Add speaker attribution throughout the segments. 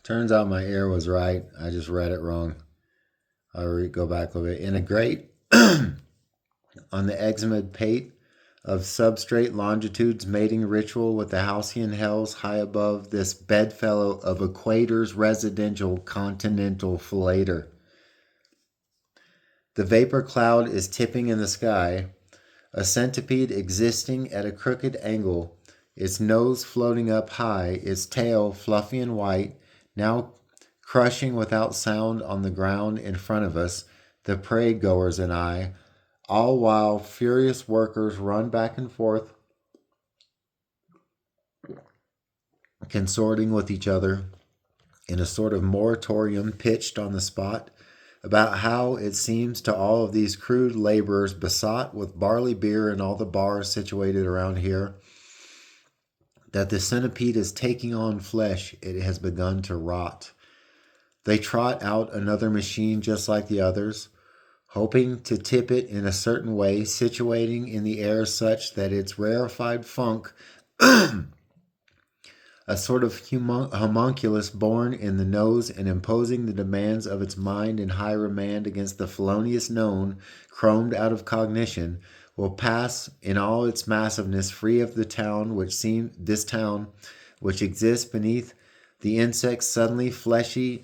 Speaker 1: Turns out my ear was right. I just read it wrong. I'll go back a little bit. In a grate on the eximate pate of substrate longitudes mating ritual with the halcyon hells high above this bedfellow of equator's residential continental filater. The vapor cloud is tipping in the sky, a centipede existing at a crooked angle, its nose floating up high, its tail fluffy and white, now crushing without sound on the ground in front of us, the parade goers and I, all while furious workers run back and forth, consorting with each other in a sort of moratorium pitched on the spot about how it seems to all of these crude laborers besought with barley beer in all the bars situated around here that the centipede is taking on flesh it has begun to rot. They trot out another machine just like the others, hoping to tip it in a certain way, situating in the air such that its rarefied funk, a sort of homunculus born in the nose and imposing the demands of its mind in high remand against the felonious known, chromed out of cognition, will pass in all its massiveness free of the town which exists beneath the insect suddenly fleshy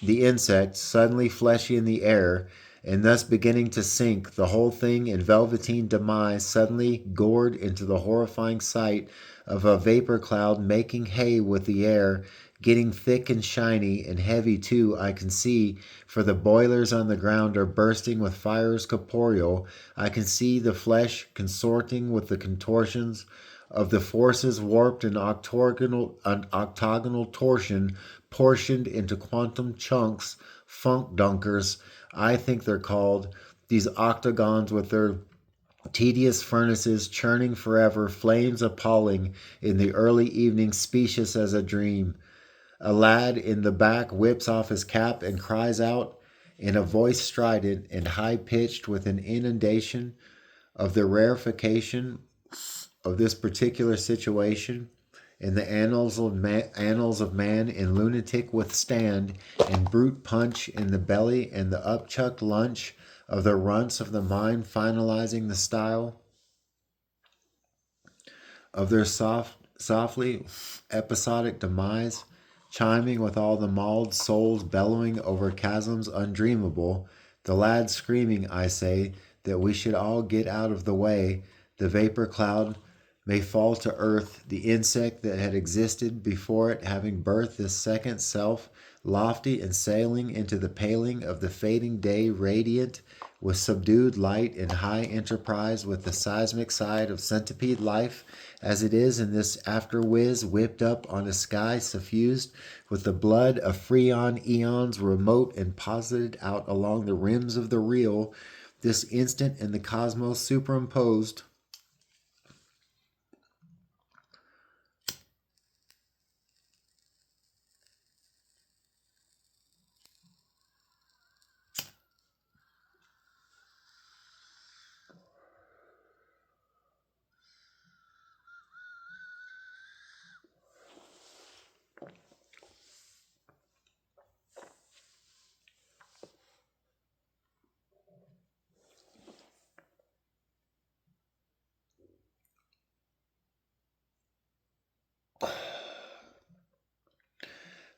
Speaker 1: in the air, and thus beginning to sink, the whole thing in velveteen demise, suddenly gored into the horrifying sight of a vapor cloud making hay with the air, getting thick and shiny, and heavy too, I can see, for the boilers on the ground are bursting with fires corporeal. I can see the flesh consorting with the contortions of the forces warped in octagonal torsion, portioned into quantum chunks, funk dunkers, I think they're called, these octagons with their tedious furnaces churning forever, flames appalling in the early evening, specious as a dream. A lad in the back whips off his cap and cries out in a voice strident and high-pitched with an inundation of the rarefaction of this particular situation in the annals of man in lunatic withstand and brute punch in the belly and the upchucked lunch of the runts of the mind finalizing the style of their softly episodic demise, chiming with all the mauled souls bellowing over chasms undreamable, the lad screaming, I say, that we should all get out of the way, the vapor cloud may fall to earth, the insect that had existed before it having birthed this second self, lofty and sailing into the paling of the fading day, radiant with subdued light and high enterprise with the seismic side of centipede life, as it is in this after-whiz whipped up on a sky suffused with the blood of freon eons remote and posited out along the rims of the real, this instant in the cosmos superimposed.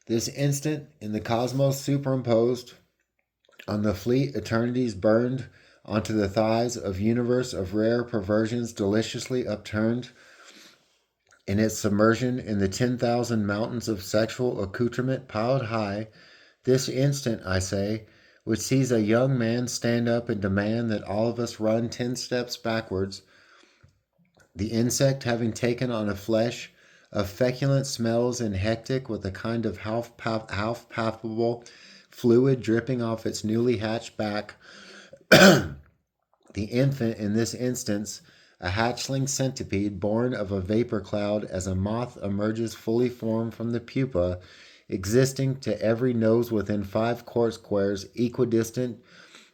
Speaker 1: This instant in the cosmos superimposed on the fleet eternities burned onto the thighs of universe of rare perversions deliciously upturned in its submersion in the 10,000 mountains of sexual accoutrement piled high, this instant, I say, which sees a young man stand up and demand that all of us run 10 steps backwards, the insect having taken on a flesh of feculent smells and hectic with a kind of half palpable fluid dripping off its newly hatched back, the infant in this instance, a hatchling centipede born of a vapor cloud as a moth emerges fully formed from the pupa, existing to every nose within 5 court squares, equidistant,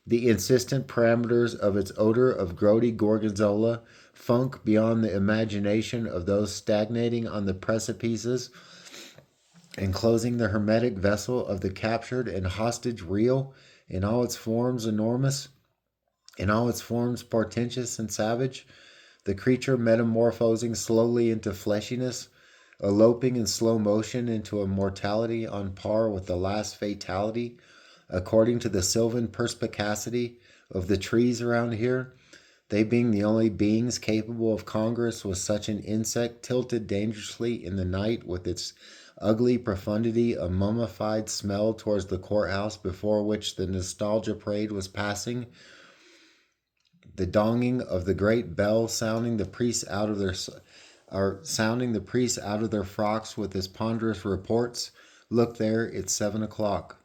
Speaker 1: the insistent parameters of its odor of grody gorgonzola, funk beyond the imagination of those stagnating on the precipices enclosing the hermetic vessel of the captured and hostage real in all its forms enormous, in all its forms portentous and savage, the creature metamorphosing slowly into fleshiness, eloping in slow motion into a mortality on par with the last fatality, according to the sylvan perspicacity of the trees around here, they being the only beings capable of congress with such an insect tilted dangerously in the night with its ugly profundity, a mummified smell towards the courthouse before which the nostalgia parade was passing, the donging of the great bell sounding the priests out of their frocks with his ponderous reports. Look there, it's 7 o'clock.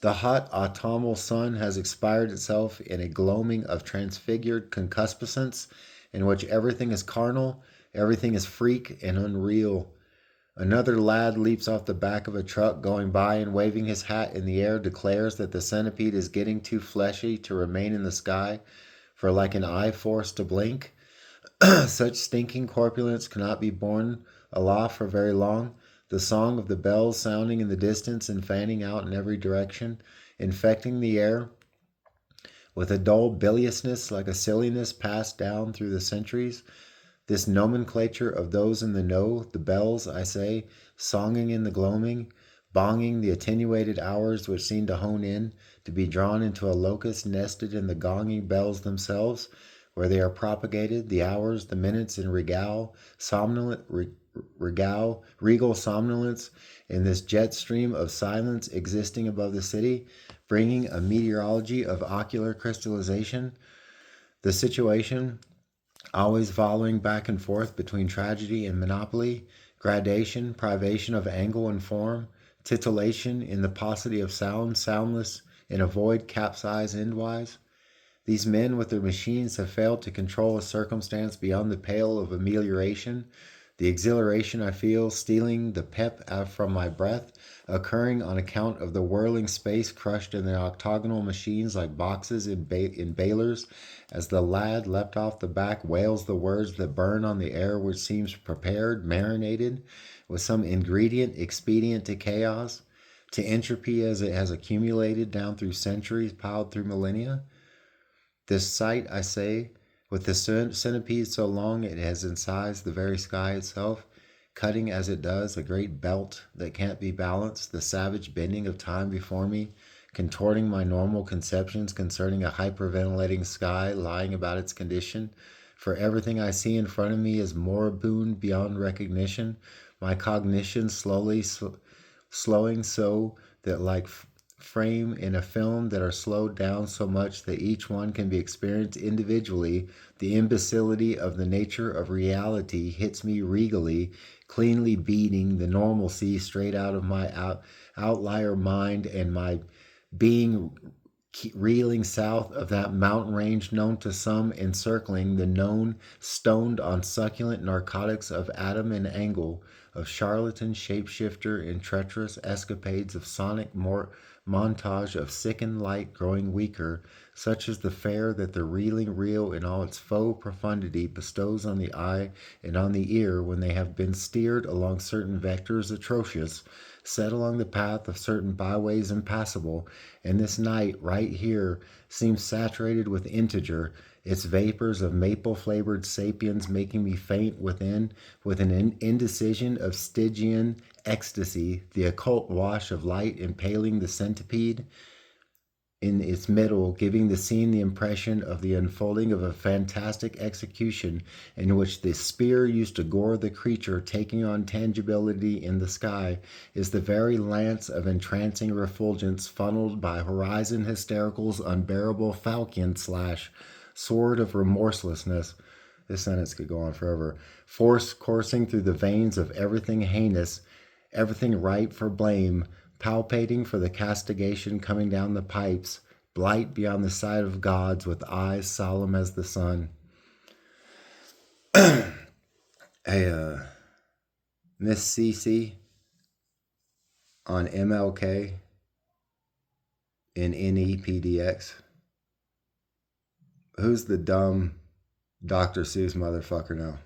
Speaker 1: The hot autumnal sun has expired itself in a gloaming of transfigured concupiscence in which everything is carnal, everything is freak and unreal. Another lad leaps off the back of a truck going by and waving his hat in the air declares that the centipede is getting too fleshy to remain in the sky for like an eye forced to blink. Such stinking corpulence cannot be borne aloft for very long. The song of the bells sounding in the distance and fanning out in every direction, infecting the air with a dull biliousness like a silliness passed down through the centuries. This nomenclature of those in the know, the bells, I say, songing in the gloaming, bonging the attenuated hours which seem to hone in, to be drawn into a locus nested in the gonging bells themselves, where they are propagated, the hours, the minutes in regal somnolence, in this jet stream of silence existing above the city, bringing a meteorology of ocular crystallization. The situation, always volleying back and forth between tragedy and monopoly, gradation, privation of angle and form, titillation in the paucity of sound, soundless in a void capsize endwise. These men with their machines have failed to control a circumstance beyond the pale of amelioration. The exhilaration I feel, stealing the pep out from my breath, occurring on account of the whirling space crushed in the octagonal machines like boxes in balers, as the lad leapt off the back wails the words that burn on the air which seems prepared, marinated, with some ingredient expedient to chaos, to entropy as it has accumulated down through centuries, piled through millennia. This sight, I say, with the centipede so long it has incised the very sky itself, cutting as it does a great belt that can't be balanced, the savage bending of time before me, contorting my normal conceptions concerning a hyperventilating sky lying about its condition, for everything I see in front of me is moribund beyond recognition, my cognition slowing so that like frame in a film that are slowed down so much that each one can be experienced individually, the imbecility of the nature of reality hits me regally, cleanly beating the normalcy straight out of my outlier mind and my being reeling south of that mountain range known to some encircling the known stoned on succulent narcotics of atom and angle, of charlatan shapeshifter in treacherous escapades of sonic montage of sickened light growing weaker, such as the fare that the reeling reel in all its faux profundity bestows on the eye and on the ear when they have been steered along certain vectors atrocious, set along the path of certain byways impassable, and this night right here seems saturated with integer, its vapors of maple-flavored sapiens making me faint within with an indecision of Stygian ecstasy, the occult wash of light impaling the centipede in its middle, giving the scene the impression of the unfolding of a fantastic execution in which the spear used to gore the creature taking on tangibility in the sky is the very lance of entrancing refulgence funneled by horizon hysterical's unbearable falchion slash, sword of remorselessness. This sentence could go on forever. Force coursing through the veins of everything heinous, everything ripe for blame, palpating for the castigation coming down the pipes, blight beyond the sight of gods with eyes solemn as the sun. Hey, Miss Cece on MLK in NEPDX. Who's the dumb Dr. Seuss motherfucker now?